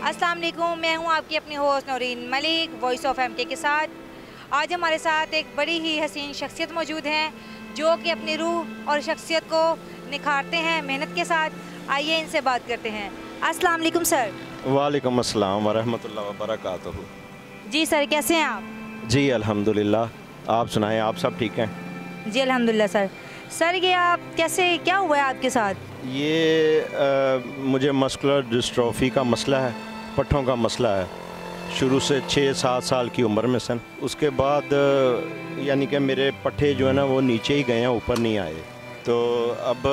अस्सलाम वालेकुम, मैं हूं आपकी अपनी host Naureen Malik, voice of MK के साथ। आज हमारे साथ एक बड़ी ही हसीन शख्सियत मौजूद हैं जो कि अपनी रूह और शख्सियत को निखारते हैं मेहनत के साथ। आइए इनसे बात करते हैं। अस्सलाम वालेकुम सर। वालेकुम अस्सलाम वरहमतुल्लाहि वबरकातुहू। जी सर, कैसे हैं आप? जी अल्हम्दुलिल्लाह, आप सुनाएं, आप सब ठीक हैं? जी अल्हम्दुलिल्लाह सर। सर ये आप कैसे, क्या हुआ है आपके साथ? ये मुझे मस्कुलर डिस्ट्रॉफी का मसला है, पट्ठों का मसला है शुरू से 6-7 साल की उम्र में सन। उसके बाद यानी कि मेरे पट्ठे जो है ना वो नीचे ही गए हैं, ऊपर नहीं आए। तो अब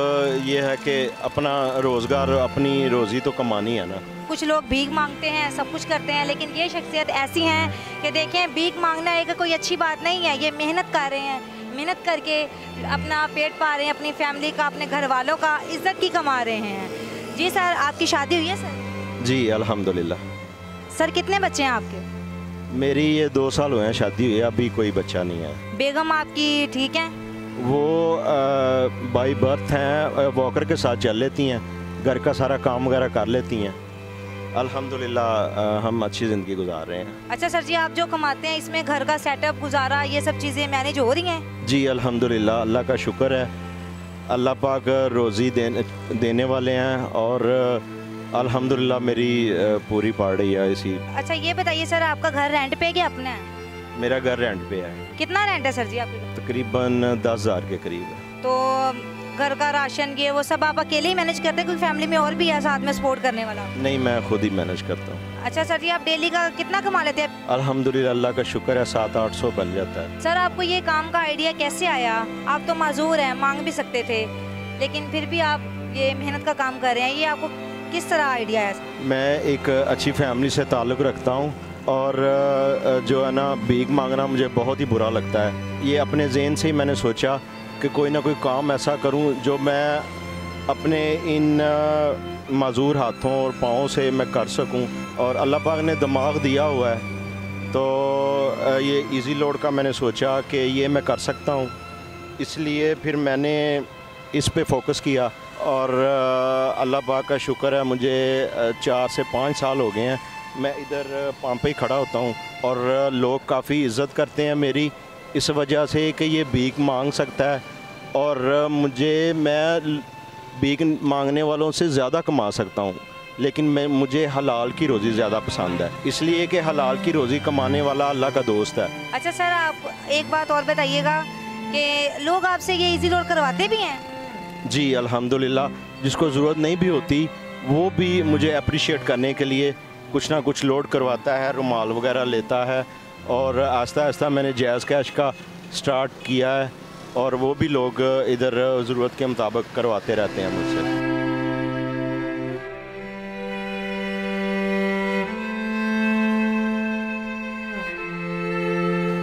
ये है कि अपना रोज़गार, अपनी रोज़ी तो कमानी है ना। कुछ लोग भीख मांगते हैं, सब कुछ करते हैं, लेकिन ये शख्सियत ऐसी हैं कि देखें, भीख मांगना एक कोई अच्छी बात नहीं है। ये मेहनत कर रहे हैं, मेहनत करके अपना पेट पा रहे हैं, अपनी फैमिली का, अपने घर वालों का इज्जत की कमा रहे हैं। जी सर, आपकी शादी हुई है सर? जी अल्हम्दुलिल्लाह। सर कितने बच्चे हैं आपके? मेरी ये 2 साल हुए हैं शादी हुई, अभी कोई बच्चा नहीं है। बेगम आपकी ठीक है? वो बाई बर्थ हैं, वॉकर के साथ चल लेती हैं, घर का सारा काम वगैरह कर लेती हैं। अल्हम्दुलिल्लाह हम अच्छी ज़िंदगी गुजार रहे हैं। अच्छा सर जी, आप जो कमाते हैं इसमें घर का सेटअप, गुजारा, ये सब चीज़ें मैनेज हो रही हैं? जी अल्हम्दुलिल्लाह, अल्लाह का शुक्र है। अल्लाह पाक रोज़ी देने वाले हैं और अल्हम्दुलिल्लाह मेरी पूरी पड़ रही है इसी। अच्छा ये बताइए सर, आपका घर रेंट पे क्या अपना है? मेरा घर रेंट पे है। कितना रेंट है सर जी आपके? तकरीबन 10,000 के करीब है। तो घर का राशन ये वो सब आप अकेले ही मैनेज करते हैं, कोई फैमिली में और भी है साथ में सपोर्ट करने वाला? नहीं, मैं खुद ही मैनेज करता हूँ। अच्छा सर जी, आप डेली का कितना कमा लेते हैं? अल्हम्दुलिल्लाह अल्लाह का शुक्र है, 700-800 बन जाता है। सर आपको ये काम का आइडिया कैसे आया? आप तो माजूर हैं, मांग भी सकते थे, लेकिन फिर भी आप ये मेहनत का काम कर रहे हैं, ये आपको किस तरह आइडिया है? मैं एक अच्छी फैमिली से ताल्लुक़ रखता हूँ और जो है ना, भीख मांगना मुझे बहुत ही बुरा लगता है। ये अपने ज़हन से ही मैंने सोचा कि कोई ना कोई काम ऐसा करूं जो मैं अपने इन माजूर हाथों और पाँवों से मैं कर सकूं। और अल्लाह पाक ने दिमाग दिया हुआ है, तो ये इजी लोड का मैंने सोचा कि ये मैं कर सकता हूं, इसलिए फिर मैंने इस पे फोकस किया। और अल्लाह पाक का शुक्र है, मुझे 4 से 5 साल हो गए हैं मैं इधर पाँव पे ही खड़ा होता हूँ और लोग काफ़ी इज़्ज़त करते हैं मेरी इस वजह से कि ये भीख मांग सकता है। और मैं भीख मांगने वालों से ज़्यादा कमा सकता हूँ, लेकिन मुझे हलाल की रोज़ी ज़्यादा पसंद है, इसलिए कि हलाल की रोज़ी कमाने वाला अल्लाह का दोस्त है। अच्छा सर, आप एक बात और बताइएगा कि लोग आपसे ये इजी लोड करवाते भी हैं? जी अल्हम्दुलिल्लाह, जिसको ज़रूरत नहीं भी होती वो भी मुझे अप्रिशिएट करने के लिए कुछ ना कुछ लोड करवाता है, रुमाल वगैरह लेता है। और आहिस्ता आहिस्ता मैंने जायज़ कैश का स्टार्ट किया है और वो भी लोग इधर ज़रूरत के मुताबिक करवाते रहते हैं मुझसे।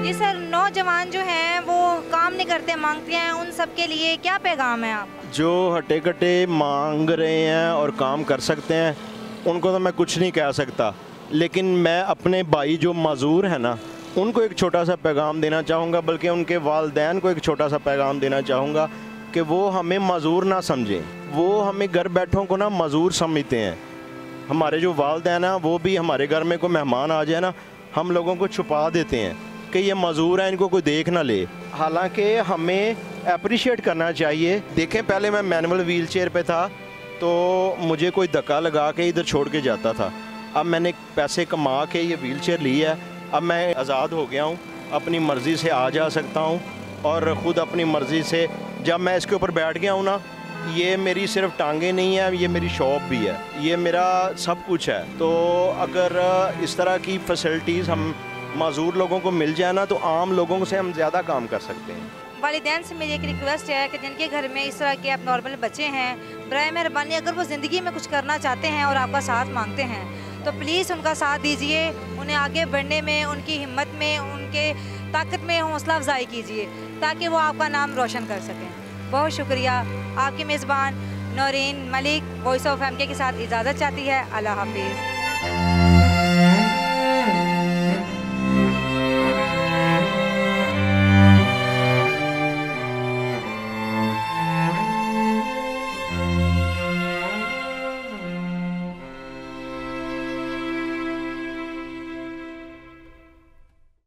जी सर, नौजवान जो हैं वो काम नहीं करते, मांगते हैं, उन सब के लिए क्या पैगाम है आपका? जो हटे कटे मांग रहे हैं और काम कर सकते हैं उनको तो मैं कुछ नहीं कह सकता, लेकिन मैं अपने भाई जो माजूर हैं ना उनको एक छोटा सा पैगाम देना चाहूँगा, बल्कि उनके वालिदैन को एक छोटा सा पैगाम देना चाहूँगा कि वो हमें माजूर ना समझें। वो हमें घर बैठों को ना माजूर समझते हैं। हमारे जो वालिदैन हैं वो भी हमारे घर में कोई मेहमान आ जाए ना, हम लोगों को छुपा देते हैं कि ये माजूर है, इनको कोई देख ना ले। हालांकि हमें अप्रिशिएट करना चाहिए। देखें, पहले मैं मैनुअल व्हील चेयर पर था तो मुझे कोई धक्का लगा के इधर छोड़ के जाता था। अब मैंने पैसे कमा के ये व्हील चेयर ली है, अब मैं आज़ाद हो गया हूँ, अपनी मर्ज़ी से आ जा सकता हूँ और ख़ुद अपनी मर्ज़ी से जब मैं इसके ऊपर बैठ गया हूँ ना, ये मेरी सिर्फ टांगे नहीं है, ये मेरी शॉप भी है, ये मेरा सब कुछ है। तो अगर इस तरह की फैसिलिटीज़ हम माजूर लोगों को मिल जाए ना, तो आम लोगों से हम ज़्यादा काम कर सकते हैं। वालिदैन से मेरी एक रिक्वेस्ट है कि जिनके घर में इस तरह के अब नॉर्मल बच्चे हैं, बराए मेहरबानी अगर वो ज़िंदगी में कुछ करना चाहते हैं और आपका साथ मांगते हैं तो प्लीज़ उनका साथ दीजिए, उन्हें आगे बढ़ने में, उनकी हिम्मत में, उनके ताकत में हौसला अफजाई कीजिए ताकि वो आपका नाम रोशन कर सकें। बहुत शुक्रिया। आपकी मेज़बान Naureen Malik voice of MK के साथ इजाज़त चाहती है। अल्लाह हाफिज़।